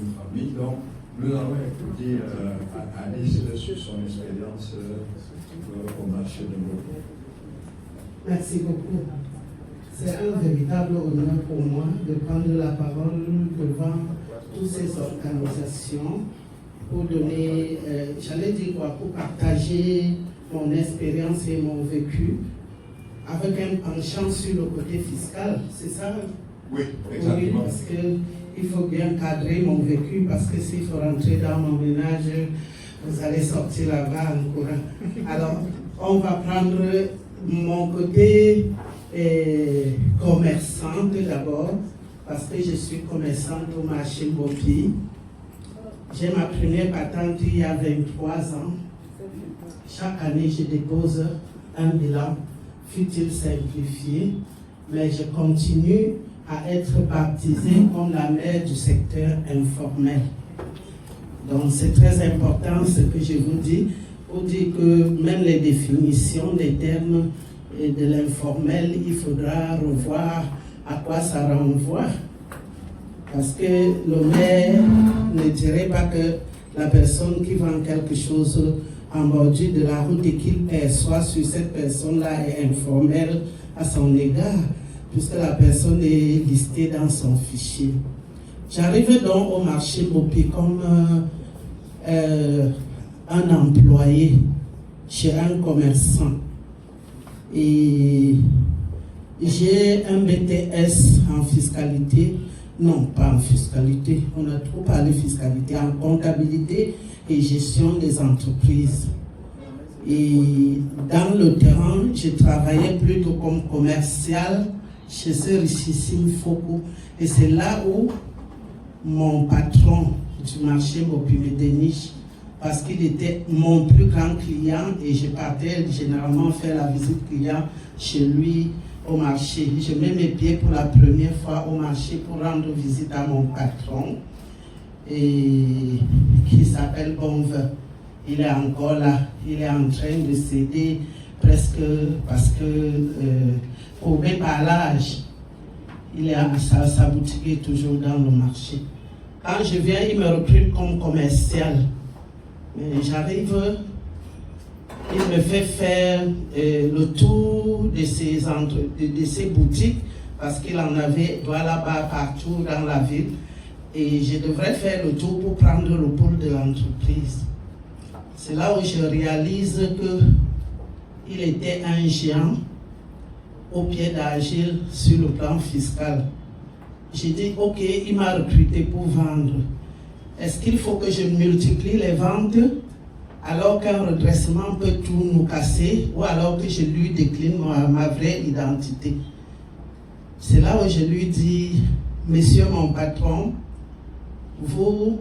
une famille. Donc, nous allons écouter Alice sur son expérience au marché de Mopi. Merci beaucoup. C'est un véritable honneur pour moi de prendre la parole devant toutes ces organisations pour donner, j'allais dire quoi, pour partager mon expérience et mon vécu avec un penchant sur le côté fiscal, c'est ça? Oui, exactement. Oui, parce qu'il faut bien cadrer mon vécu, parce que s'il faut rentrer dans mon ménage, vous allez sortir là-bas en courant. Alors, on va prendre mon côté commerçante d'abord, parce que je suis commerçante au marché Mopi. J'ai ma première patente il y a 23 ans. Chaque année, je dépose un bilan, fut-il simplifié, mais je continue à être baptisée comme la mère du secteur informel. Donc c'est très important ce que je vous dis, pour dire que même les définitions des termes de l'informel, il faudra revoir à quoi ça renvoie. Parce que le maire ne dirait pas que la personne qui vend quelque chose en bordure de la route et qu'il perçoit sur cette personne-là est informelle à son égard, puisque la personne est listée dans son fichier. J'arrive donc au marché Mopi comme un employé chez un commerçant. Et j'ai un BTS en fiscalité, non pas en fiscalité, on a trop parlé fiscalité, en comptabilité et gestion des entreprises. Et dans le terrain, je travaillais plutôt comme commercial chez ce richissime Foko. Et c'est là où mon patron du marché Mopi me déniche, parce qu'il était mon plus grand client et je partais généralement faire la visite client chez lui au marché. Je mets mes pieds pour la première fois au marché pour rendre visite à mon patron, et qui s'appelle Bonve. Il est encore là, il est en train de céder presque parce que courbé par l'âge, il est sa boutique est toujours dans le marché. Quand je viens, il me recrute comme commercial. Mais j'arrive, il me fait faire le tour de ses boutiques, parce qu'il en avait là-bas partout dans la ville, et je devrais faire le tour pour prendre le pouls de l'entreprise. C'est là où je réalise qu'il était un géant au pied d'argile sur le plan fiscal. J'ai dit, ok, il m'a recruté pour vendre. Est-ce qu'il faut que je multiplie les ventes alors qu'un redressement peut tout nous casser, ou alors que je lui décline ma vraie identité? C'est là où je lui dis, monsieur mon patron, vous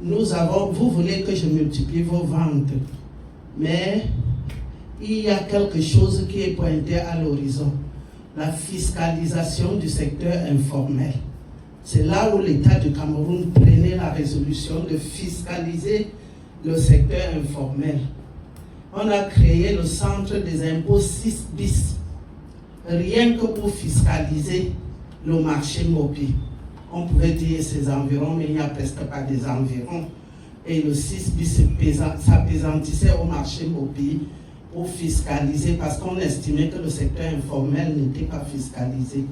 voulez que je multiplie vos ventes, mais il y a quelque chose qui est pointé à l'horizon, la fiscalisation du secteur informel. C'est là où l'État du Cameroun prenait la résolution de fiscaliser le secteur informel. On a créé le centre des impôts 6 bis, rien que pour fiscaliser le marché Mopi. On pouvait dire ses environs, mais il n'y a presque pas des environs. Et le 6 bis s'appesantissait au marché Mopi pour fiscaliser, parce qu'on estimait que le secteur informel n'était pas fiscalisé.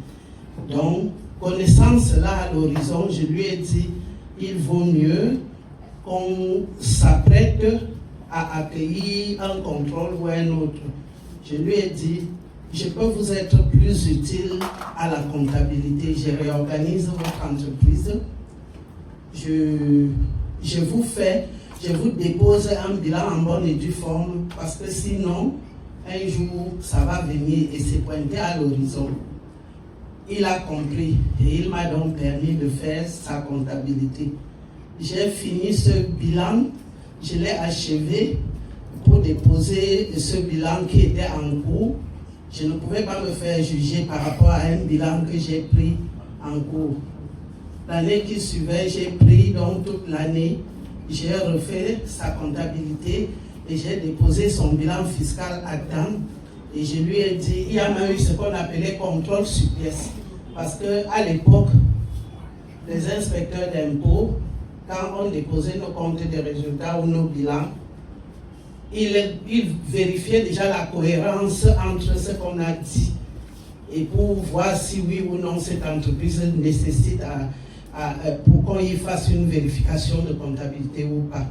Donc, connaissant cela à l'horizon, je lui ai dit, il vaut mieux qu'on s'apprête à accueillir un contrôle ou un autre. Je lui ai dit, je peux vous être plus utile à la comptabilité. Je réorganise votre entreprise. Je vous dépose un bilan en bonne et due forme, parce que sinon, un jour, ça va venir et c'est pointé à l'horizon. Il a compris et il m'a donc permis de faire sa comptabilité. J'ai fini ce bilan, je l'ai achevé pour déposer ce bilan qui était en cours. Je ne pouvais pas me faire juger par rapport à un bilan que j'ai pris en cours. L'année qui suivait, j'ai pris donc toute l'année, j'ai refait sa comptabilité et j'ai déposé son bilan fiscal à temps. Et je lui ai dit, il y a même eu ce qu'on appelait contrôle sur pièce. Parce qu'à l'époque, les inspecteurs d'impôts, quand on déposait nos comptes de résultats ou nos bilans, ils vérifiaient déjà la cohérence entre ce qu'on a dit et pour voir si oui ou non cette entreprise nécessite pour qu'on y fasse une vérification de comptabilité ou pas.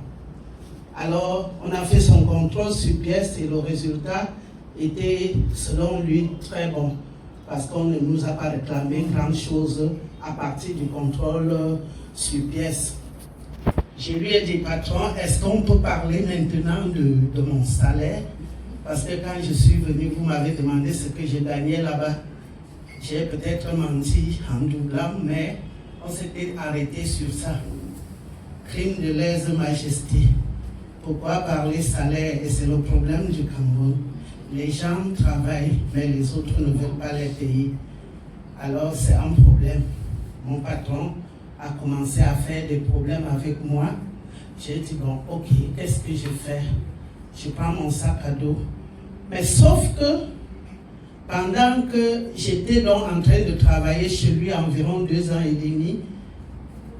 Alors, on a fait son contrôle sur pièce et le résultat était, selon lui, très bon parce qu'on ne nous a pas réclamé grand-chose à partir du contrôle sur pièce. Je lui ai dit, patron, est-ce qu'on peut parler maintenant de mon salaire? Parce que quand je suis venu, vous m'avez demandé ce que j'ai gagné là-bas. J'ai peut-être menti en doublant, mais on s'était arrêté sur ça. Crime de lèse-majesté. Pourquoi parler salaire? Et c'est le problème du Cameroun. Les gens travaillent, mais les autres ne veulent pas les payer. Alors c'est un problème. Mon patron a commencé à faire des problèmes avec moi. J'ai dit, bon, ok, qu'est-ce que je fais? Je prends mon sac à dos. Mais sauf que, pendant que j'étais donc en train de travailler chez lui environ 2 ans et demi,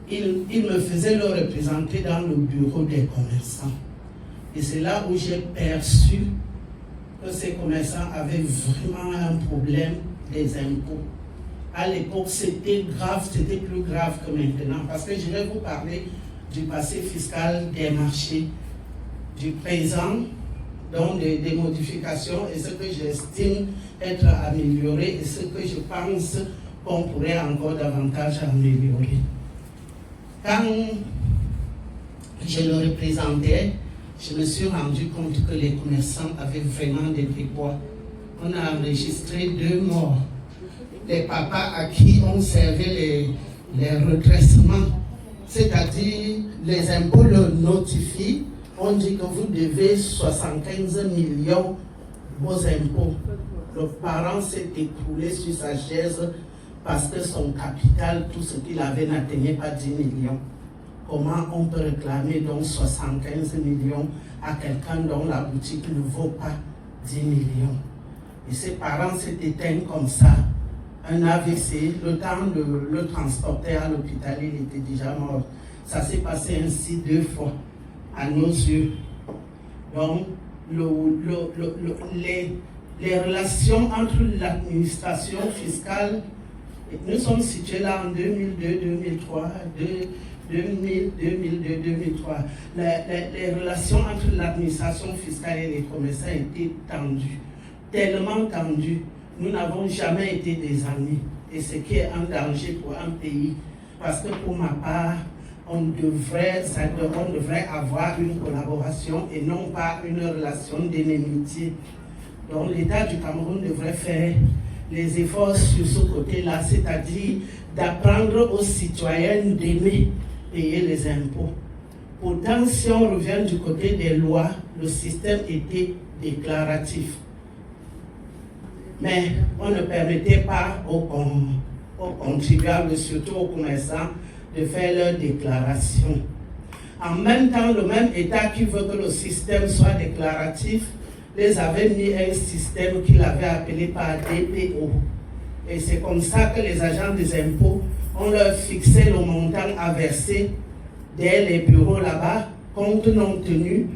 il me faisait le représenter dans le bureau des commerçants. Et c'est là où j'ai perçu que ces commerçants avaient vraiment un problème des impôts. À l'époque, c'était grave, c'était plus grave que maintenant. Parce que je vais vous parler du passé fiscal des marchés, du présent, donc des modifications et ce que j'estime être amélioré et ce que je pense qu'on pourrait encore davantage améliorer. Quand je le représentais, je me suis rendu compte que les commerçants avaient vraiment des déboires. On a enregistré 2 morts. Les papas à qui on servait les redressements, c'est-à-dire les impôts le notifient, on dit que vous devez 75 millions vos impôts. Le parent s'est écroulé sur sa chaise parce que son capital, tout ce qu'il avait n'atteignait pas 10 millions. Comment on peut réclamer donc 75 millions à quelqu'un dont la boutique ne vaut pas 10 millions? Et ses parents s'est éteints comme ça. Un AVC, le temps de le transporter à l'hôpital, il était déjà mort. Ça s'est passé ainsi 2 fois, à nos yeux. Donc, les relations entre l'administration fiscale, nous sommes situés là en 2002-2003, 2002-2003. Les relations entre l'administration fiscale et les commerçants étaient tendues, tellement tendues. Nous n'avons jamais été des amis, et ce qui est un danger pour un pays, parce que pour ma part, on devrait avoir une collaboration et non pas une relation d'inimitié. Donc l'État du Cameroun devrait faire les efforts sur ce côté-là, c'est-à-dire d'apprendre aux citoyens d'aimer payer les impôts. Pourtant, si on revient du côté des lois, le système était déclaratif. Mais on ne permettait pas aux contribuables, surtout aux commerçants, de faire leurs déclarations. En même temps, le même État qui veut que le système soit déclaratif, les avait mis un système qu'il avait appelé par DPO. Et c'est comme ça que les agents des impôts, on leur fixait le montant à verser dès les bureaux là-bas, compte non tenu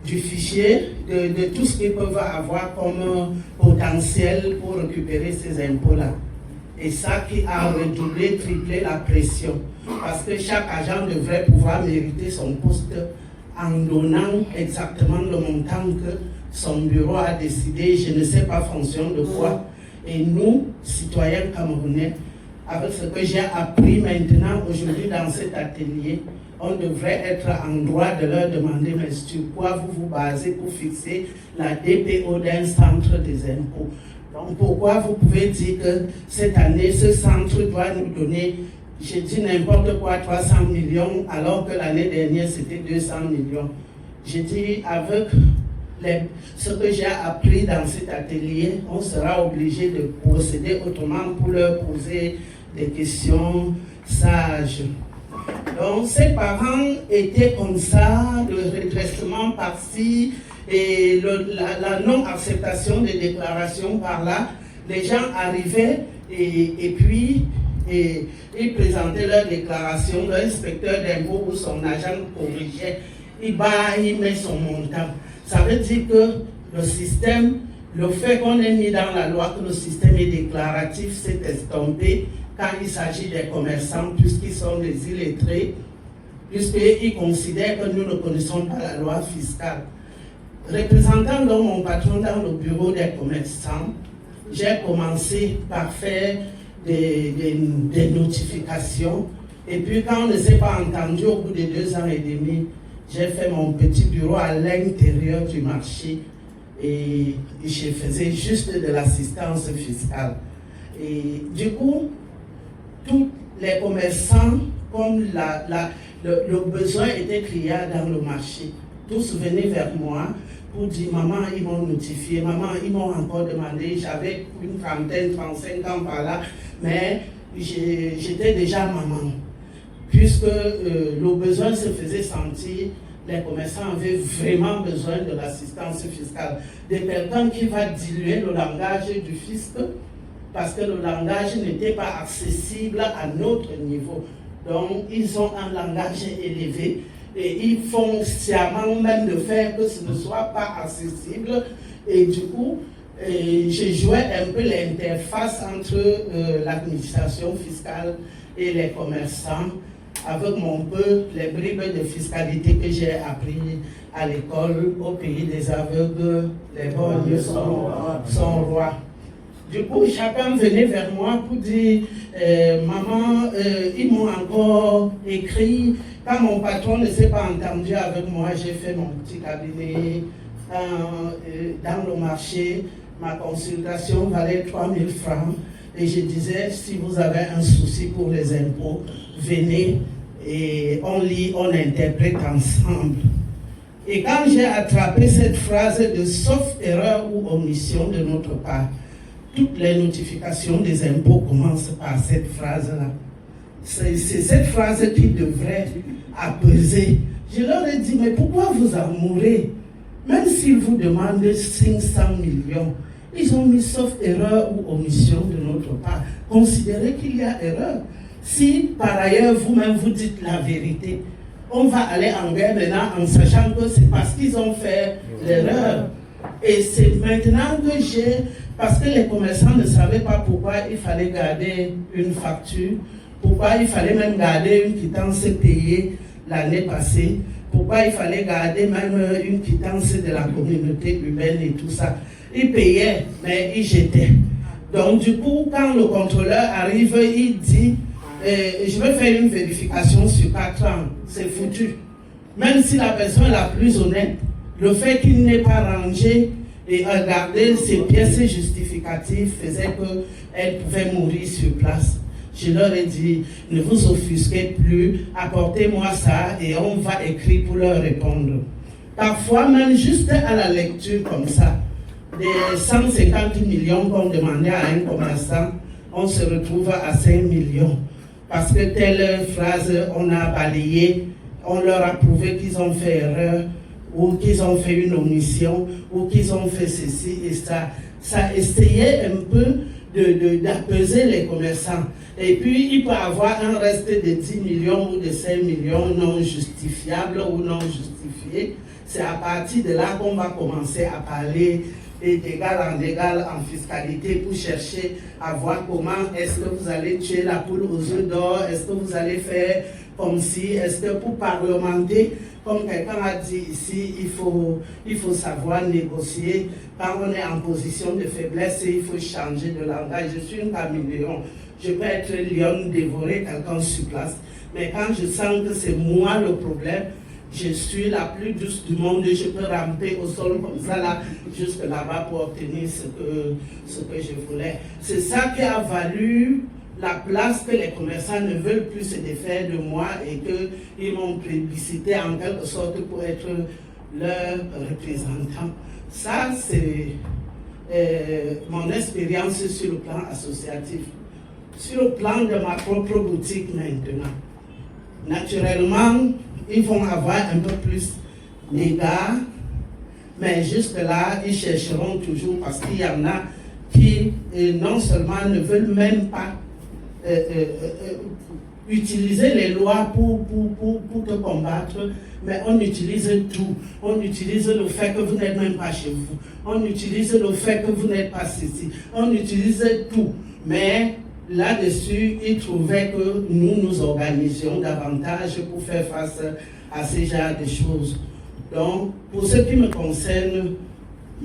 du fichier, de tout ce qu'ils peuvent avoir comme potentiel pour récupérer ces impôts-là. Et ça qui a redoublé, triplé la pression. Parce que chaque agent devrait pouvoir mériter son poste en donnant exactement le montant que son bureau a décidé, je ne sais pas fonction de quoi. Et nous, citoyens camerounais, avec ce que j'ai appris maintenant, aujourd'hui dans cet atelier, on devrait être en droit de leur demander, mais sur quoi vous vous basez pour fixer la DPO d'un centre des impôts? Donc pourquoi vous pouvez dire que cette année, ce centre doit nous donner, je dis n'importe quoi, 300 millions, alors que l'année dernière, c'était 200 millions. Je dis, avec ce que j'ai appris dans cet atelier, on sera obligé de procéder autrement pour leur poser des questions sages. Donc, ces parents étaient comme ça, le redressement par-ci, et la non-acceptation des déclarations par là. Les gens arrivaient et puis et ils présentaient leur déclaration, l'inspecteur d'impôt ou son agent corrigeait, il met son montant. Ça veut dire que le système, le fait qu'on ait mis dans la loi que le système est déclaratif, s'est estompé quand il s'agit des commerçants, puisqu'ils sont des illettrés, puisqu'ils considèrent que nous ne connaissons pas la loi fiscale. Représentant donc mon patron dans le bureau des commerçants, j'ai commencé par faire des notifications. Et puis quand on ne s'est pas entendu au bout de 2 ans et demi, j'ai fait mon petit bureau à l'intérieur du marché et je faisais juste de l'assistance fiscale. Et du coup, tous les commerçants, comme le besoin était criard dans le marché, tous venaient vers moi pour dire, maman, ils m'ont notifié, maman, ils m'ont encore demandé, j'avais une 35 ans par là, mais j'étais déjà maman. Puisque le besoin se faisait sentir, les commerçants avaient vraiment besoin de l'assistance fiscale, de quelqu'un qui va diluer le langage du fisc, parce que le langage n'était pas accessible à notre niveau. Donc, ils ont un langage élevé et ils font sciemment même de faire que ce ne soit pas accessible. Et du coup, je jouais un peu l'interface entre l'administration fiscale et les commerçants, avec mon peu les bribes de fiscalité que j'ai appris à l'école. Au pays des aveugles, les borgnes sont rois. Du coup, chacun venait vers moi pour dire, maman, ils m'ont encore écrit. Quand mon patron ne s'est pas entendu avec moi, j'ai fait mon petit cabinet dans le marché. Ma consultation valait 3 000 francs. Et je disais, si vous avez un souci pour les impôts, venez et on lit, on interprète ensemble. Et quand j'ai attrapé cette phrase de sauf erreur ou omission de notre part, toutes les notifications des impôts commencent par cette phrase-là. C'est cette phrase qui devrait apaiser. Je leur ai dit, mais pourquoi vous amourez? Même s'ils vous demandent 500 millions, ils ont mis sauf erreur ou omission de notre part. Considérez qu'il y a erreur. Si par ailleurs vous-même vous dites la vérité, on va aller en guerre maintenant en sachant que c'est parce qu'ils ont fait l'erreur. Et c'est maintenant que parce que les commerçants ne savaient pas pourquoi il fallait garder une facture, pourquoi il fallait même garder une quittance payée l'année passée, pourquoi il fallait garder même une quittance de la communauté urbaine et tout ça. Ils payaient, mais ils jetaient. Donc du coup, quand le contrôleur arrive, il dit, je vais faire une vérification sur 4 ans, c'est foutu. Même si la personne est la plus honnête, le fait qu'il n'ait pas rangé et regardé ses pièces justificatives faisait qu'elle pouvait mourir sur place. Je leur ai dit, ne vous offusquez plus, apportez-moi ça et on va écrire pour leur répondre. Parfois, même juste à la lecture comme ça, des 150 millions qu'on demandait à un commerçant, on se retrouve à 5 millions. Parce que telle phrase, on a balayé, on leur a prouvé qu'ils ont fait erreur, ou qu'ils ont fait une omission, ou qu'ils ont fait ceci et ça. Ça essayait un peu d'apaiser les commerçants. Et puis, il peut y avoir un reste de 10 millions ou de 5 millions non justifiables ou non justifiés. C'est à partir de là qu'on va commencer à parler d'égal en égal en fiscalité pour chercher à voir comment est-ce que vous allez tuer la poule aux œufs d'or, est-ce que vous allez faire comme si, est-ce que pour parlementer, comme quelqu'un a dit ici, il faut savoir négocier. Quand on est en position de faiblesse, il faut changer de langage. Je suis une caméléon. Je peux être lion, dévorer quelqu'un sur place. Mais quand je sens que c'est moi le problème, je suis la plus douce du monde et je peux ramper au sol comme ça, là, jusque là-bas pour obtenir ce que je voulais. C'est ça qui a valu la place que les commerçants ne veulent plus se défaire de moi et qu'ils m'ont plébiscité en quelque sorte pour être leur représentant. Ça, c'est mon expérience sur le plan associatif. Sur le plan de ma propre boutique maintenant, naturellement, ils vont avoir un peu plus d'égards, mais jusque là, ils chercheront toujours parce qu'il y en a qui non seulement ne veulent même pas utiliser les lois pour te combattre, mais on utilise tout. On utilise le fait que vous n'êtes même pas chez vous. On utilise le fait que vous n'êtes pas ici. On utilise tout. Mais là-dessus, ils trouvaient que nous nous organisions davantage pour faire face à ces genres de choses. Donc, pour ce qui me concerne,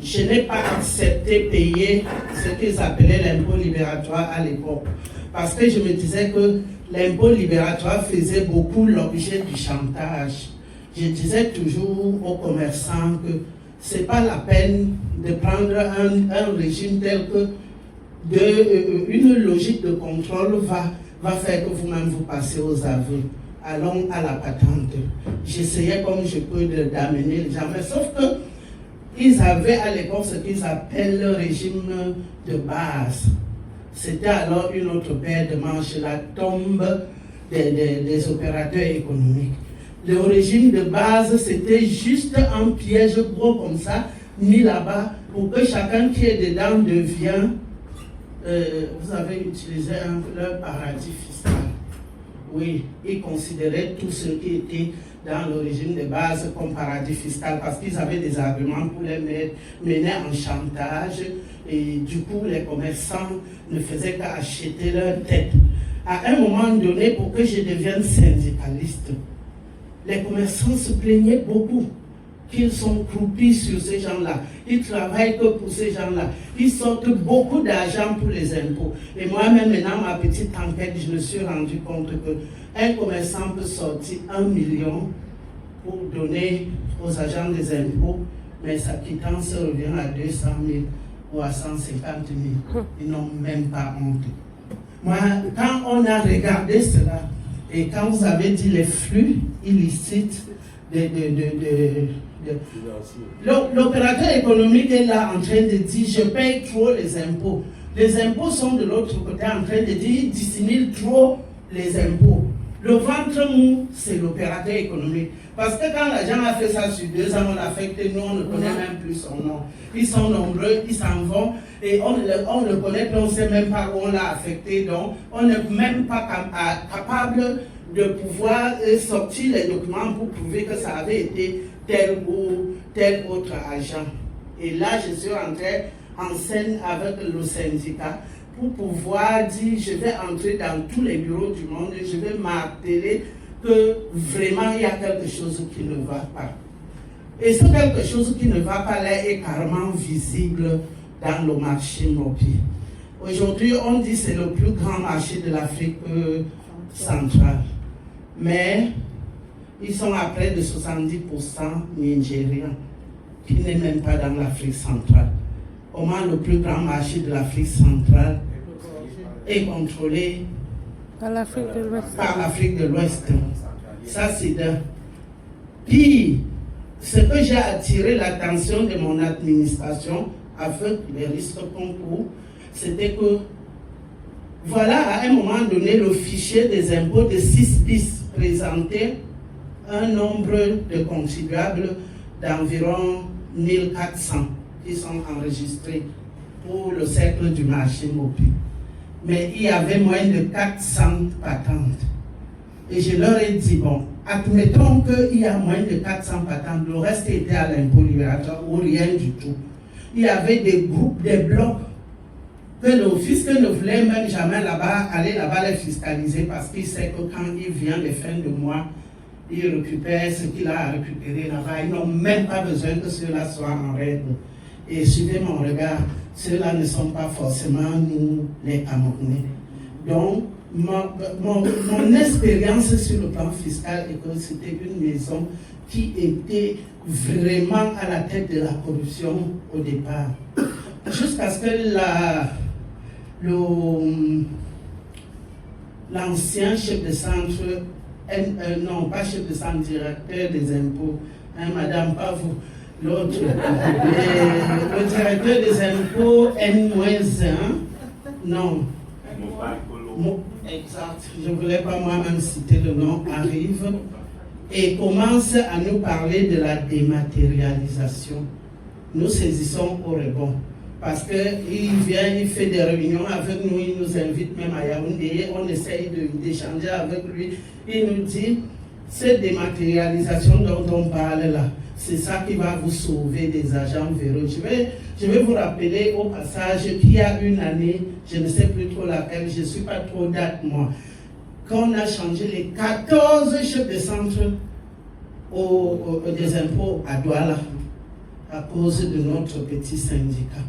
je n'ai pas accepté payer ce qu'ils appelaient l'impôt libératoire à l'époque. Parce que je me disais que l'impôt libératoire faisait beaucoup l'objet du chantage. Je disais toujours aux commerçants que ce n'est pas la peine de prendre un régime tel que une logique de contrôle va faire que vous-même vous passez aux aveux. Allons à la patente. J'essayais comme je peux d'amener les gens, mais sauf que ils avaient à l'époque ce qu'ils appellent le régime de base. C'était alors une autre paire de manches, la tombe des opérateurs économiques. Le régime de base, c'était juste un piège gros comme ça, mis là-bas, pour que chacun qui est dedans devienne, vous avez utilisé leur paradis fiscal. Oui, ils considéraient tout ce qui était dans le régime de base comme paradis fiscal parce qu'ils avaient des arguments pour les mener en chantage et du coup les commerçants ne faisaient qu'acheter leur tête. À un moment donné, pour que je devienne syndicaliste, les commerçants se plaignaient beaucoup qu'ils sont croupis sur ces gens-là. Ils travaillent que pour ces gens-là. Ils sortent beaucoup d'argent pour les impôts. Et moi-même, maintenant, ma petite enquête, je me suis rendu compte qu'un commerçant peut sortir 1 million pour donner aux agents des impôts, mais sa quittance revient à 200 000 ou à 150 000. Ils n'ont même pas honte. Moi, quand on a regardé cela, et quand vous avez dit les flux illicites l'opérateur économique est là en train de dire je paye trop les impôts. Les impôts sont de l'autre côté en train de dire ils dissimulent trop les impôts. Le ventre mou, c'est l'opérateur économique. Parce que quand l'agent a fait ça sur 2 ans, on a affecté, nous on ne connaît même plus son nom. Ils sont nombreux, ils s'en vont et on le connaît, puis on ne sait même pas où on l'a affecté. Donc on n'est même pas capable de pouvoir sortir les documents pour prouver que ça avait été tel ou tel autre agent. Et là, je suis entré en scène avec le syndicat pour pouvoir dire, je vais entrer dans tous les bureaux du monde et je vais marteler que vraiment il y a quelque chose qui ne va pas. Et ce quelque chose qui ne va pas là est carrément visible dans le marché mobile. Aujourd'hui, on dit que c'est le plus grand marché de l'Afrique centrale. Mais ils sont à près de 70% nigériens, qui n'est même pas dans l'Afrique centrale. Au moins, le plus grand marché de l'Afrique centrale est contrôlé par l'Afrique de l'Ouest. Ça, c'est d'un. Puis, ce que j'ai attiré l'attention de mon administration avec les risques concours, c'était que, voilà, à un moment donné, le fichier des impôts de 6 bis présentait un nombre de contribuables d'environ 1400 qui sont enregistrés pour le cercle du marché mobile. Mais il y avait moins de 400 patentes. Et je leur ai dit, bon, admettons qu'il y a moins de 400 patentes, le reste était à l'impôt libératoire ou rien du tout. Il y avait des groupes, des blocs, que le fisc ne voulait même jamais aller là-bas les fiscaliser parce qu'il sait que quand il vient les fins de mois, il récupère ce qu'il a à récupérer là-bas. Ils n'ont même pas besoin que cela soit en règle. Et suivez mon regard, ceux-là ne sont pas forcément nous, les Camerounais. Donc, mon expérience sur le plan fiscal est que c'était une maison qui était vraiment à la tête de la corruption au départ. Jusqu'à ce que l'ancien chef de centre, non pas chef de centre, directeur des impôts, madame, pas vous, l'autre, le directeur des impôts N-1, non, exact, je ne voulais pas moi-même citer le nom, arrive et commence à nous parler de la dématérialisation. Nous saisissons au rebond. parce qu'il vient, il fait des réunions avec nous, il nous invite même à Yaoundé, on essaye d'échanger avec lui. Il nous dit, cette dématérialisation dont on parle là, c'est ça qui va vous sauver des agents véreux. Je vais vous rappeler au passage qu'il y a une année, je ne sais plus trop laquelle, je ne suis pas trop date moi, qu'on a changé les 14 chefs de centre des impôts à Douala à cause de notre petit syndicat.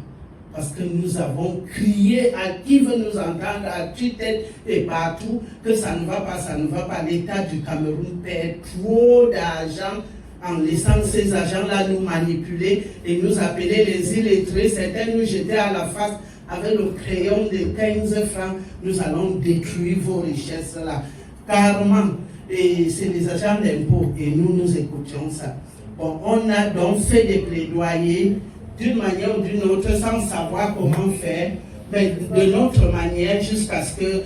Parce que nous avons crié à qui veut nous entendre, à tue-tête et partout, que ça ne va pas, ça ne va pas. L'État du Cameroun perd trop d'argent en laissant ces agents-là nous manipuler et nous appeler les illettrés. Certains nous jetaient à la face avec le crayon de 15 francs. Nous allons détruire vos richesses-là. Carrément. Et c'est les agents d'impôts. Et nous écoutions ça. Bon, on a donc fait des plaidoyers d'une manière ou d'une autre, sans savoir comment faire, mais de notre manière, jusqu'à ce que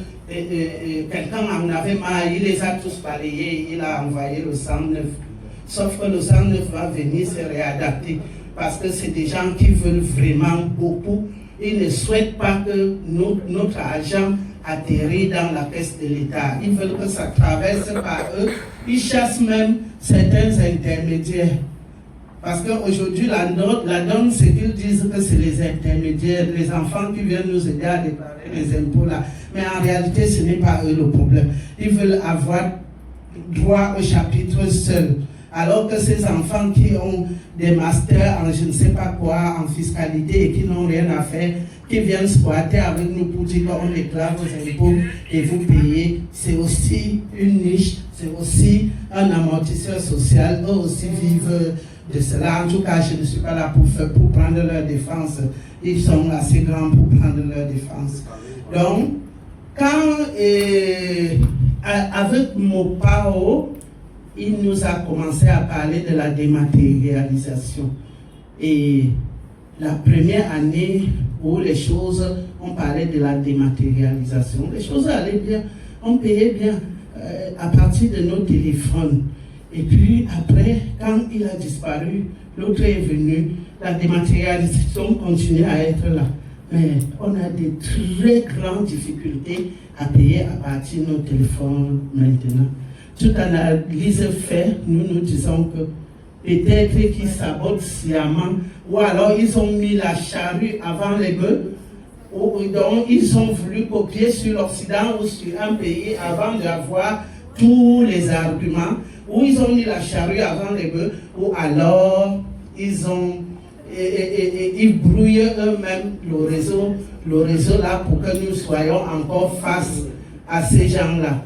quelqu'un en avait marre, il les a tous balayés, il a envoyé le 109. Sauf que le 109 va venir se réadapter, parce que c'est des gens qui veulent vraiment beaucoup. Ils ne souhaitent pas que notre argent atterrisse dans la caisse de l'État. Ils veulent que ça traverse par eux. Ils chassent même certains intermédiaires. Parce qu'aujourd'hui, la donne, c'est qu'ils disent que c'est les intermédiaires, les enfants qui viennent nous aider à déclarer les impôts là. Mais en réalité, ce n'est pas eux le problème. Ils veulent avoir droit au chapitre seul. Alors que ces enfants qui ont des masters en je ne sais pas quoi, en fiscalité et qui n'ont rien à faire, qui viennent squatter avec nous pour dire qu'on déclare vos impôts et vous payez, c'est aussi une niche, c'est aussi un amortisseur social. Eux aussi vivent de cela. En tout cas, je ne suis pas là pour prendre leur défense. Ils sont assez grands pour prendre leur défense. Donc, quand avec Mopao, il nous a commencé à parler de la dématérialisation. Et la première année où les choses, on parlait de la dématérialisation, les choses allaient bien, on payait bien à partir de nos téléphones. Et puis après, quand il a disparu, l'autre est venu, la dématérialisation continue à être là. Mais on a des très grandes difficultés à payer à partir de nos téléphones maintenant. Toute analyse faite, nous disons que peut-être qu'ils sabotent sciemment, ou alors ils ont mis la charrue avant les bœufs, ou donc ils ont voulu copier sur l'Occident ou sur un pays avant d'avoir tous les arguments, ou ils ont mis la charrue avant les bœufs, ou alors ils brouillent eux-mêmes le réseau là pour que nous soyons encore face à ces gens-là.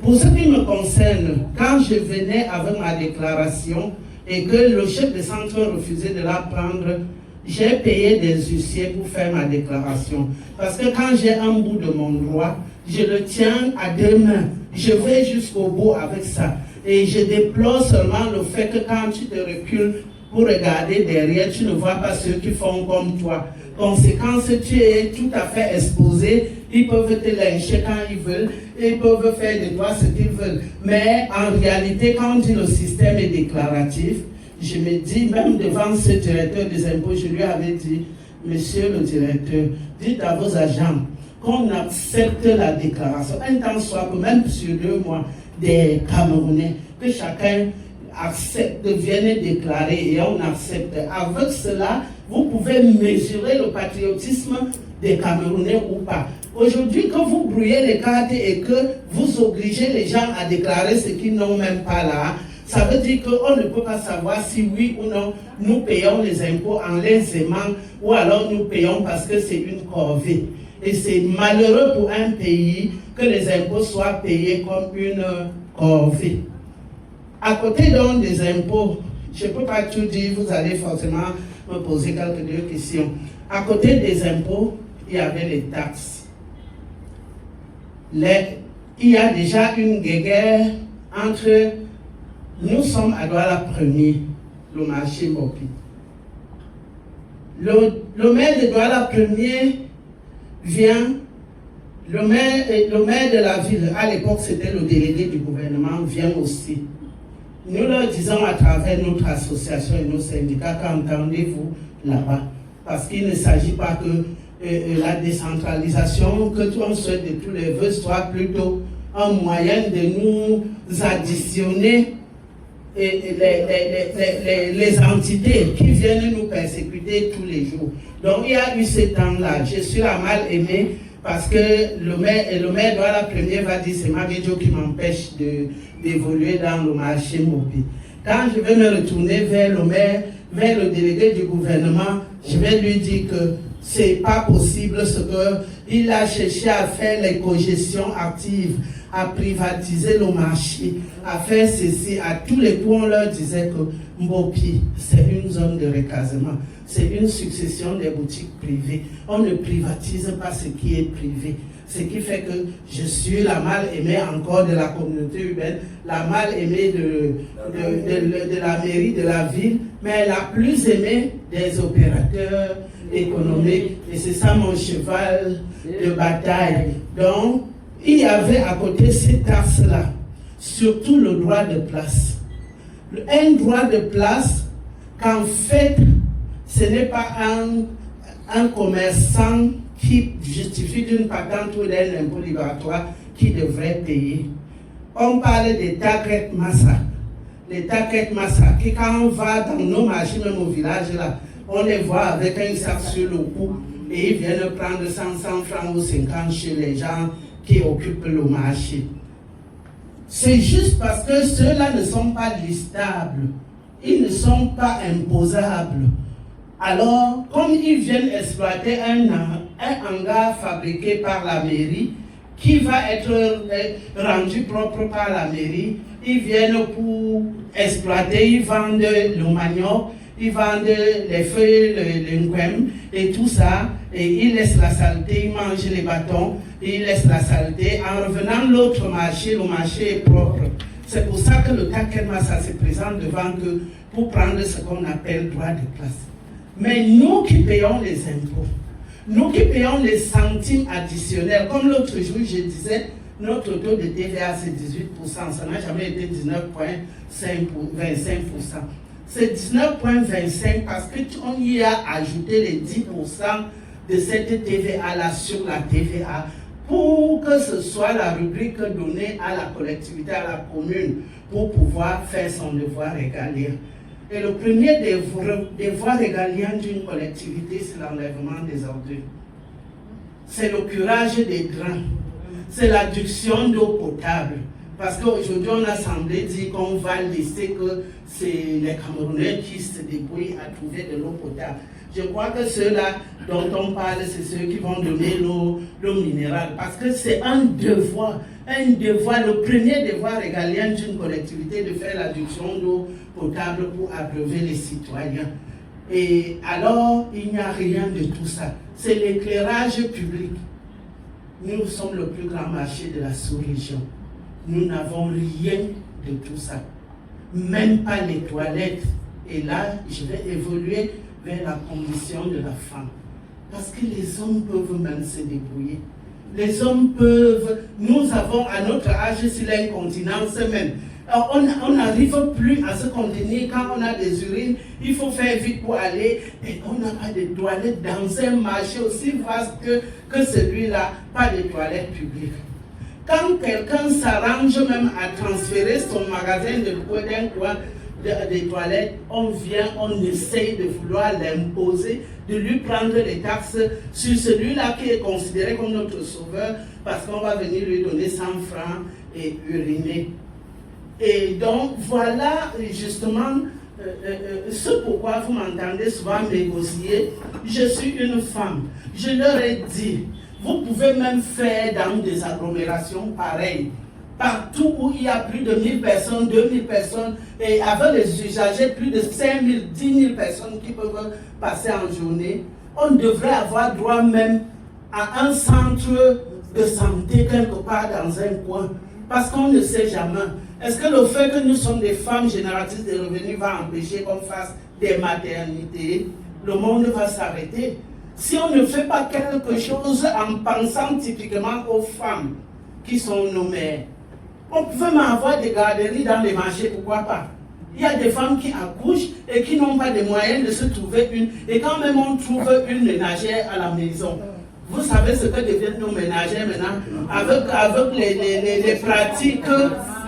Pour ce qui me concerne, quand je venais avec ma déclaration et que le chef de centre refusait de la prendre, j'ai payé des huissiers pour faire ma déclaration. Parce que quand j'ai un bout de mon droit, je le tiens à deux mains. Je vais jusqu'au bout avec ça. Et je déplore seulement le fait que quand tu te recules pour regarder derrière, tu ne vois pas ceux qui font comme toi. Conséquence, tu es tout à fait exposé. Ils peuvent te lyncher quand ils veulent. Ils peuvent faire de toi ce qu'ils veulent. Mais en réalité, quand on dit le système est déclaratif, je me dis, même devant ce directeur des impôts, je lui avais dit, monsieur le directeur, dites à vos agents qu'on accepte la déclaration. Un temps soit que même sur 2 mois, des Camerounais, que chacun accepte, vienne déclarer et on accepte. Avec cela, vous pouvez mesurer le patriotisme des Camerounais ou pas. Aujourd'hui, quand vous brouillez les cartes et que vous obligez les gens à déclarer ce qu'ils n'ont même pas là, ça veut dire qu'on ne peut pas savoir si oui ou non nous payons les impôts en les aimant ou alors nous payons parce que c'est une corvée. Et c'est malheureux pour un pays que les impôts soient payés comme une corvée. À côté donc des impôts, je ne peux pas tout dire, vous allez forcément me poser quelques questions. À côté des impôts, il y avait les taxes. Il y a déjà une guerre entre, nous sommes à Douala Premier, le marché Mopi. Le maire de Douala Premier vient, le maire de la ville, à l'époque c'était le délégué du gouvernement, vient aussi. Nous leur disons à travers notre association et nos syndicats, qu'entendez-vous là-bas? parce qu'il ne s'agit pas que la décentralisation que on souhaite de tous les vœux soit plutôt un moyen de nous additionner les entités qui viennent nous persécuter tous les jours. Donc il y a eu ce temps-là. Je suis la mal aimée parce que le maire la première va dire c'est Maguedjo qui m'empêche d'évoluer dans le marché mobile. Quand je vais me retourner vers le maire, vers le délégué du gouvernement, je vais lui dire que c'est pas possible ce qu'il a cherché à faire les cogestions actives, à privatiser le marché, à faire ceci. À tous les coups, on leur disait que Mbopi, c'est une zone de recasement, c'est une succession des boutiques privées. On ne privatise pas ce qui est privé. Ce qui fait que je suis la mal aimée encore de la communauté urbaine, la mal aimée de la mairie, de la ville, mais la plus aimée des opérateurs économiques. Et c'est ça mon cheval de bataille. Donc, il y avait à côté cet axe-là, surtout le droit de place. Un droit de place qu'en fait, ce n'est pas un commerçant qui justifie d'une patente ou d'un impôt libératoire qui devrait payer. On parle des target massa. Les target massa, qui quand on va dans nos marchés, même au village là, on les voit avec un sac sur le cou et ils viennent prendre 100 francs ou 50 chez les gens qui occupent le marché. C'est juste parce que ceux-là ne sont pas listables, ils ne sont pas imposables. Alors, comme ils viennent exploiter un hangar fabriqué par la mairie, qui va être rendu propre par la mairie, ils viennent pour exploiter, ils vendent le manioc, ils vendent les feuilles, le nguem et tout ça, et ils laissent la saleté, ils mangent les bâtons, ils laissent la saleté. En revenant l'autre marché, le marché est propre. C'est pour ça que le Takema, ça se présente devant eux pour prendre ce qu'on appelle droit de place. Mais nous qui payons les impôts, nous qui payons les centimes additionnels, comme l'autre jour je disais, notre taux de TVA c'est 18%, ça n'a jamais été 19,25%. C'est 19,25% parce qu'on y a ajouté les 10% de cette TVA-là sur la TVA pour que ce soit la rubrique donnée à la collectivité, à la commune, pour pouvoir faire son devoir régalien. Et le premier devoir régalien d'une collectivité, c'est l'enlèvement des ordures. C'est le curage des drains. C'est l'adduction d'eau potable. Parce qu'aujourd'hui, on a semblé dire qu'on va laisser que c'est les Camerounais qui se débrouillent à trouver de l'eau potable. Je crois que ceux-là dont on parle, c'est ceux qui vont donner l'eau minérale. Parce que c'est un devoir, le premier devoir régalien d'une collectivité de faire l'adduction d'eau potable pour abreuver les citoyens. Et alors, il n'y a rien de tout ça. C'est l'éclairage public. Nous sommes le plus grand marché de la sous-région. Nous n'avons rien de tout ça. Même pas les toilettes. Et là, je vais évoluer vers la condition de la femme. Parce que les hommes peuvent même se débrouiller. Les hommes peuvent... Nous avons à notre âge, c'est l'incontinence même. Alors, on n'arrive plus à se contenir quand on a des urines. Il faut faire vite pour aller. Et on n'a pas de toilettes dans un marché aussi vaste que celui-là. Pas de toilettes publiques. Quand quelqu'un s'arrange même à transférer son magasin de d'un coin des toilettes, on vient, on essaye de vouloir l'imposer, de lui prendre les taxes sur celui-là qui est considéré comme notre sauveur, parce qu'on va venir lui donner 100 francs et uriner. Et donc voilà justement ce pourquoi vous m'entendez souvent négocier. Je suis une femme. Je leur ai dit, vous pouvez même faire dans des agglomérations pareilles. Partout où il y a plus de 1000 personnes, 2000 personnes, et avec les usagers, plus de 5000, 10 000 personnes qui peuvent passer en journée, on devrait avoir droit même à un centre de santé quelque part dans un coin. Parce qu'on ne sait jamais. Est-ce que le fait que nous sommes des femmes génératrices de revenus va empêcher qu'on fasse des maternités? Le monde va s'arrêter. Si on ne fait pas quelque chose en pensant typiquement aux femmes qui sont nos mères, on peut même avoir des garderies dans les marchés, pourquoi pas? Il y a des femmes qui accouchent et qui n'ont pas de moyens de se trouver une. Et quand même on trouve une ménagère à la maison. Vous savez ce que deviennent nos ménagères maintenant avec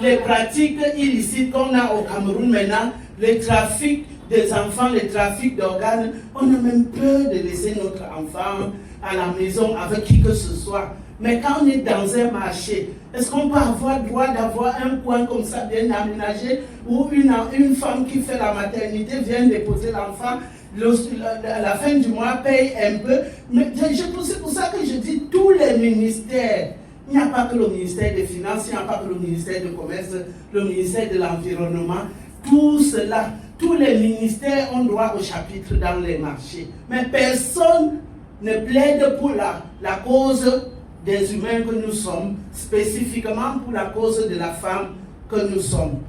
les pratiques illicites qu'on a au Cameroun maintenant, les trafics des enfants, les trafics d'organes. On a même peur de laisser notre enfant à la maison avec qui que ce soit. Mais quand on est dans un marché, est-ce qu'on peut avoir droit d'avoir un coin comme ça bien aménagé où une femme qui fait la maternité vient déposer l'enfant, à la fin du mois paye un peu? Mais c'est pour ça que je dis tous les ministères. Il n'y a pas que le ministère des Finances, il n'y a pas que le ministère du Commerce, le ministère de l'Environnement. Tout cela, tous les ministères ont droit au chapitre dans les marchés. Mais personne ne plaide pour la cause des humains que nous sommes, spécifiquement pour la cause de la femme que nous sommes.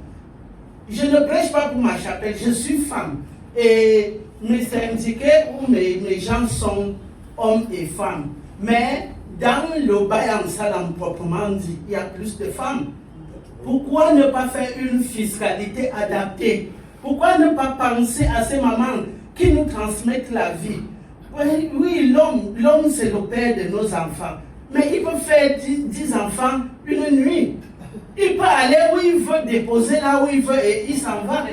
Je ne prêche pas pour ma chapelle, je suis femme. Et mes syndiqués ou mes gens sont hommes et femmes. Mais dans le Bayan Salam proprement dit, il y a plus de femmes. Pourquoi ne pas faire une fiscalité adaptée? Pourquoi ne pas penser à ces mamans qui nous transmettent la vie? Oui, l'homme c'est le père de nos enfants. Mais il peut faire 10 enfants une nuit. Il peut aller où il veut, déposer là où il veut et il s'en va.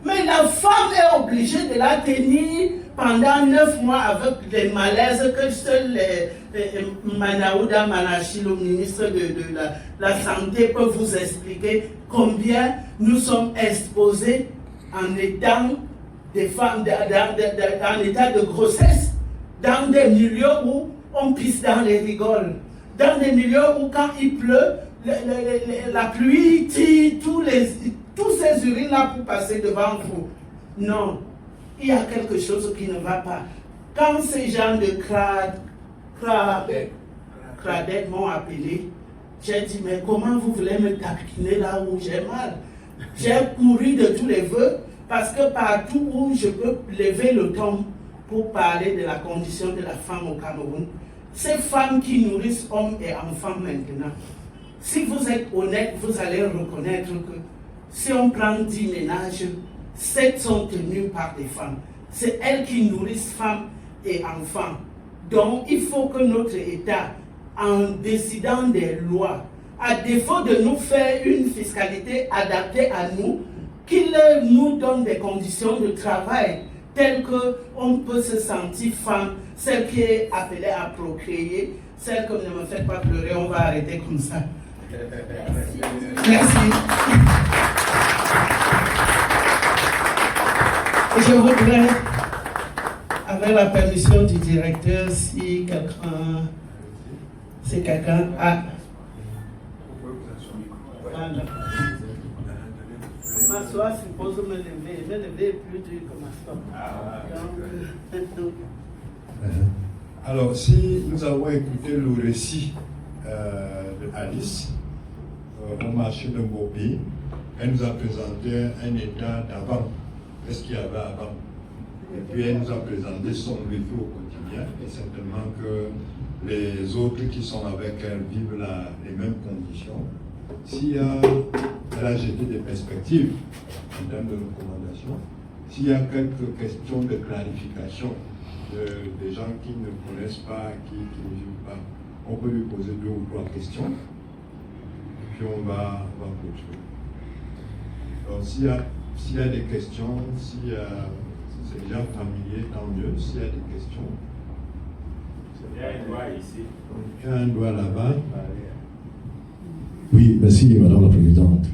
Mais la femme est obligée de la tenir pendant 9 mois avec les malaises que seul Manaouda Manachi, le ministre de la Santé, peut vous expliquer combien nous sommes exposés en étant des femmes en état de grossesse dans des milieux où on pisse dans les rigoles, dans des milieux où quand il pleut, la pluie tire tous ces urines-là pour passer devant vous. Non, il y a quelque chose qui ne va pas. Quand ces gens de Cradec m'ont appelé, j'ai dit, mais comment vous voulez me taquiner là où j'ai mal? J'ai couru de tous les vœux parce que partout où je peux lever le ton pour parler de la condition de la femme au Cameroun, ces femmes qui nourrissent hommes et enfants maintenant, si vous êtes honnête, vous allez reconnaître que si on prend 10 ménages, 7 sont tenus par des femmes. C'est elles qui nourrissent femmes et enfants. Donc, il faut que notre État, en décidant des lois, à défaut de nous faire une fiscalité adaptée à nous, qu'il nous donne des conditions de travail telles qu'on peut se sentir femme, celle qui est appelée à procréer, celle que ne me faites pas pleurer, on va arrêter comme ça. Merci. Je voudrais, avec la permission du directeur, si quelqu'un a... M'asseoir suppose me lever plus dur que m'asseoir. Alors, si nous avons écouté le récit de Alice au marché de Mbopi, elle nous a présenté un état d'avant, qu'est-ce qu'il y avait avant. Et puis elle nous a présenté son vécu au quotidien, et certainement que les autres qui sont avec elle vivent les mêmes conditions. S'il y a, elle a jeté des perspectives en termes de recommandations, s'il y a quelques questions de clarification des gens qui ne connaissent pas, qui ne vivent pas, on peut lui poser 2 ou 3 questions, et puis on va clôturer. Donc s'il y a des questions, si c'est déjà familier, tant mieux. S'il y a des questions. Il y a un doigt ici. Il y a un doigt là-bas. Oui, merci Madame la Présidente.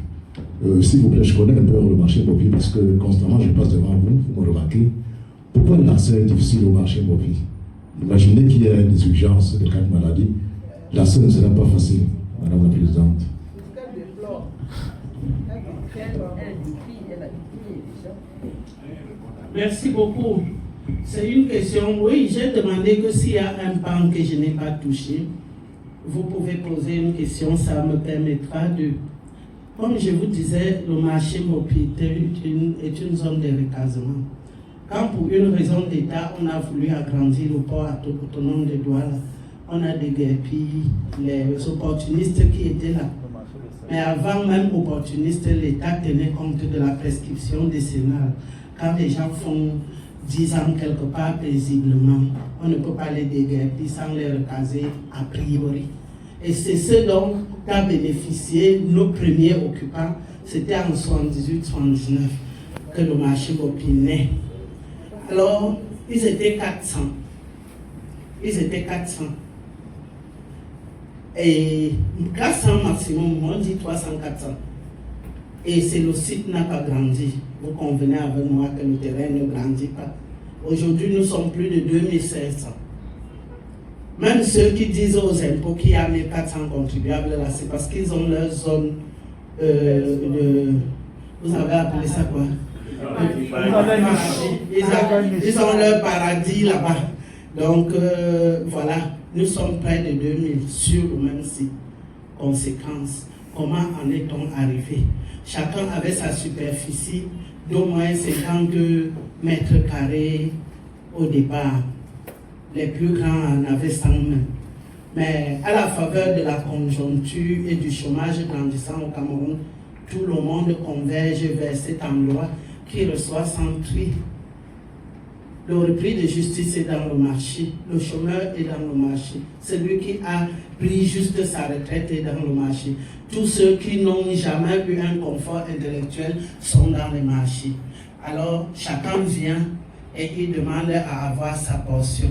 S'il vous plaît, je connais un peu le marché Mbopi parce que constamment je passe devant vous, vous me remarquez. Pourquoi l'accès est difficile au marché Mbopi? Imaginez qu'il y a des urgences, des cas de maladie. L'accès ne sera pas facile, Madame la Présidente. Merci beaucoup. C'est une question. Oui, j'ai demandé que s'il y a un pan que je n'ai pas touché, vous pouvez poser une question, ça me permettra de... Comme je vous disais, le marché Mbopi est une zone de recasement. Quand pour une raison d'État, on a voulu agrandir le port autonome de Douala, on a déguerpi les opportunistes qui étaient là. Mais avant même opportunistes, l'État tenait compte de la prescription décennale. Quand les gens font 10 ans quelque part paisiblement, on ne peut pas les déguerpir sans les recaser a priori. Et c'est ce dont a bénéficié nos premiers occupants. C'était en 78-79 que le marché Bopi naît. Alors, ils étaient 400. Et 400 maximum, on dit 300-400. Et c'est le site n'a pas grandi. Vous convenez avec moi que le terrain ne grandit pas. Aujourd'hui, nous sommes plus de 2500. Même ceux qui disent aux impôts qu'il y a 1400 contribuables là, c'est parce qu'ils ont leur zone vous avez appelé ça quoi? Ils ont leur paradis là-bas. Donc voilà, nous sommes près de 2000 sur le même site. Conséquence, comment en est-on arrivé? Chacun avait sa superficie d'au moins 52 mètres carrés au départ. Les plus grands en avaient 100 même. Mais à la faveur de la conjoncture et du chômage grandissant au Cameroun, tout le monde converge vers cet endroit qui reçoit sans tri. Le repris de justice est dans le marché, le chômeur est dans le marché, celui qui a pris juste sa retraite est dans le marché. Tous ceux qui n'ont jamais eu un confort intellectuel sont dans les marchés. Alors chacun vient et il demande à avoir sa portion.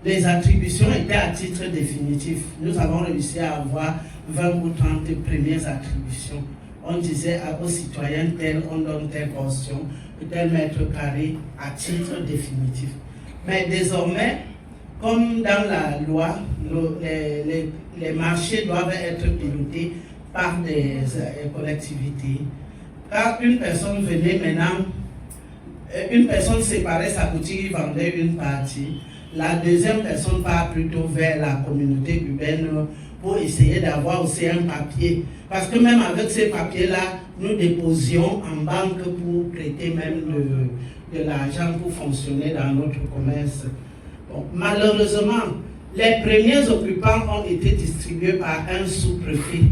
Les attributions étaient à titre définitif. Nous avons réussi à avoir 20 ou 30 premières attributions. On disait aux citoyens tel, on donne telle portion, tel mètre carré à titre définitif. Mais désormais, comme dans la loi, les marchés doivent être pilotés par des collectivités. Quand une personne venait maintenant, une personne séparait sa boutique, vendait une partie. La deuxième personne part plutôt vers la communauté urbaine pour essayer d'avoir aussi un papier. Parce que même avec ces papiers-là, nous déposions en banque pour prêter même de l'argent pour fonctionner dans notre commerce. Bon, malheureusement, les premiers occupants ont été distribués par un sous-préfet.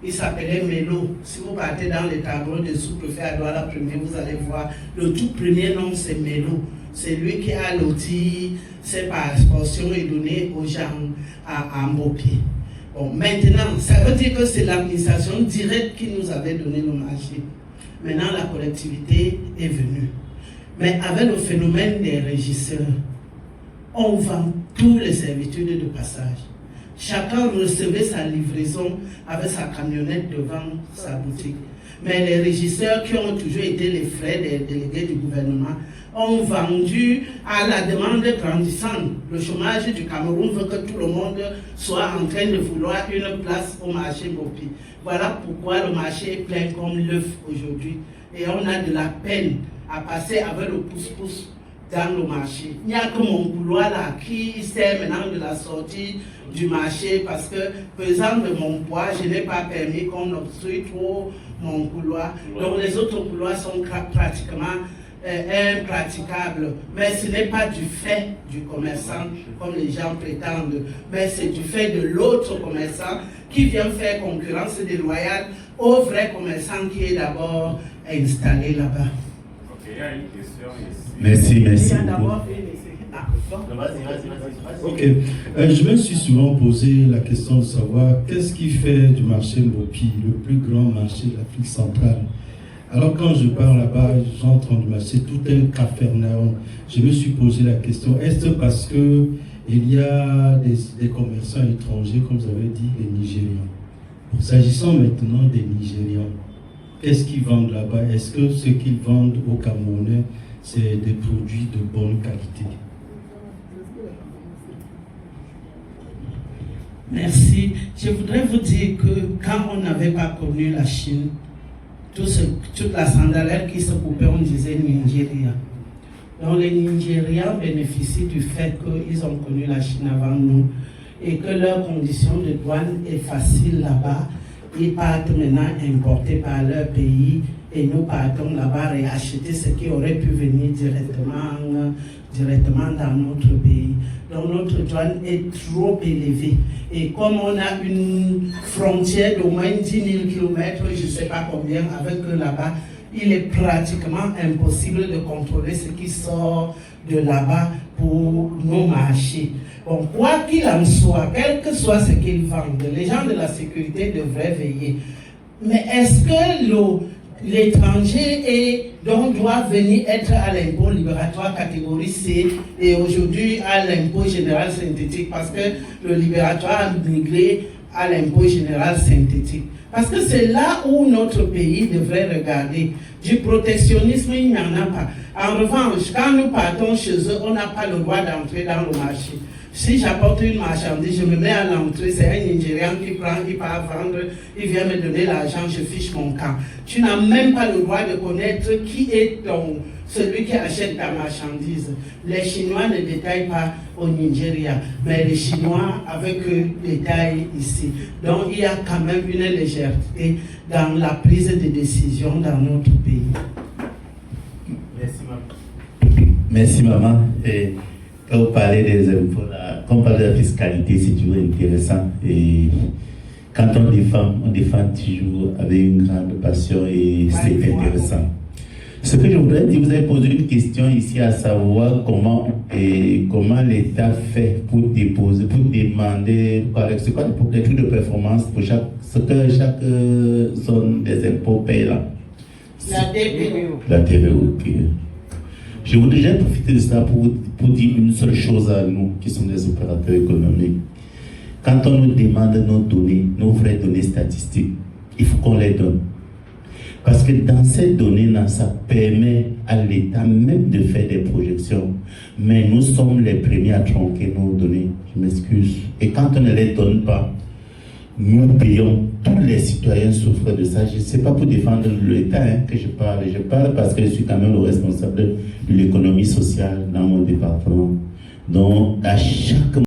Il s'appelait Mélo. Si vous partez dans les tableaux des sous-préfets à Douala-Premier, vous allez voir, le tout premier nom c'est Mélo. C'est lui qui a loti ses portions et donné aux gens à Mbopi. Bon, maintenant, ça veut dire que c'est l'administration directe qui nous avait donné le marché. Maintenant, la collectivité est venue. Mais avec le phénomène des régisseurs, on vend tous les servitudes de passage. Chacun recevait sa livraison avec sa camionnette devant sa boutique. Mais les régisseurs qui ont toujours été les frères des délégués du gouvernement ont vendu à la demande grandissante. Le chômage du Cameroun veut que tout le monde soit en train de vouloir une place au marché Bopi. Voilà pourquoi le marché est plein comme l'œuf aujourd'hui. Et on a de la peine à passer avec le pouce-pouce dans le marché. Il n'y a que mon couloir là qui sert maintenant de la sortie du marché parce que, pesant de mon poids, je n'ai pas permis qu'on obstrue trop mon couloir. Donc les autres couloirs sont pratiquement impraticables. Mais ce n'est pas du fait du commerçant, comme les gens prétendent, mais c'est du fait de l'autre commerçant qui vient faire concurrence déloyale au vrai commerçant qui est d'abord installé là-bas. Ok, il y a une question ici. Merci beaucoup. Ok, je me suis souvent posé la question de savoir qu'est-ce qui fait du marché Mbopi le plus grand marché de l'Afrique centrale. Alors quand je pars là-bas, j'entre du marché, tout un capharnaüm. Je me suis posé la question, est-ce parce que il y a des commerçants étrangers, comme vous avez dit, les Nigérians? S'agissant maintenant des Nigérians, qu'est-ce qu'ils vendent là-bas? Est-ce que ce qu'ils vendent aux Camerounais, c'est des produits de bonne qualité? Merci. Je voudrais vous dire que quand on n'avait pas connu la Chine, toute la sandalère qui se coupait, on disait Nigeria. Donc les Nigérians bénéficient du fait qu'ils ont connu la Chine avant nous et que leurs conditions de douane est facile là-bas. Ils partent maintenant importer par leur pays et nous partons là-bas et acheter ce qui aurait pu venir directement dans notre pays. Donc notre douane est trop élevée. Et comme on a une frontière d'au moins 10 000 km, je ne sais pas combien, avec eux là-bas, il est pratiquement impossible de contrôler ce qui sort de là-bas pour nos marchés. Bon, quoi qu'il en soit, quel que soit ce qu'ils vendent, les gens de la sécurité devraient veiller. Mais est-ce que l'étranger doit venir être à l'impôt libératoire catégorie C et aujourd'hui à l'impôt général synthétique parce que le libératoire a migré à l'impôt général synthétique? Parce que c'est là où notre pays devrait regarder. Du protectionnisme, il n'y en a pas. En revanche, quand nous partons chez eux, on n'a pas le droit d'entrer dans le marché. Si j'apporte une marchandise, je me mets à l'entrée, c'est un Nigérian qui prend, il part vendre, il vient me donner l'argent, je fiche mon camp. Tu n'as même pas le droit de connaître qui est celui qui achète ta marchandise. Les Chinois ne détaillent pas au Nigeria, mais les Chinois avec eux détaillent ici. Donc il y a quand même une légèreté dans la prise de décision dans notre pays. Merci maman. Merci maman. Et quand vous parlez des impôts, quand on parle de la fiscalité, c'est toujours intéressant. Et quand on défend toujours avec une grande passion et c'est intéressant. Ce que je voudrais dire, vous avez posé une question ici à savoir comment l'État fait pour demander, c'est quoi les trucs de performance pour ce que chaque zone des impôts paye là. La TVO. La TVO, ok. Je voudrais déjà profiter de ça pour dire une seule chose à nous qui sommes des opérateurs économiques. Quand on nous demande nos données, nos vraies données statistiques, il faut qu'on les donne. Parce que dans ces données-là, ça permet à l'État même de faire des projections. Mais nous sommes les premiers à tronquer nos données. Je m'excuse. Et quand on ne les donne pas, nous payons. Tous les citoyens souffrent de ça. Je ne sais pas pour défendre l'État que je parle. Je parle parce que je suis quand même le responsable de l'économie sociale dans mon département. Donc, à chaque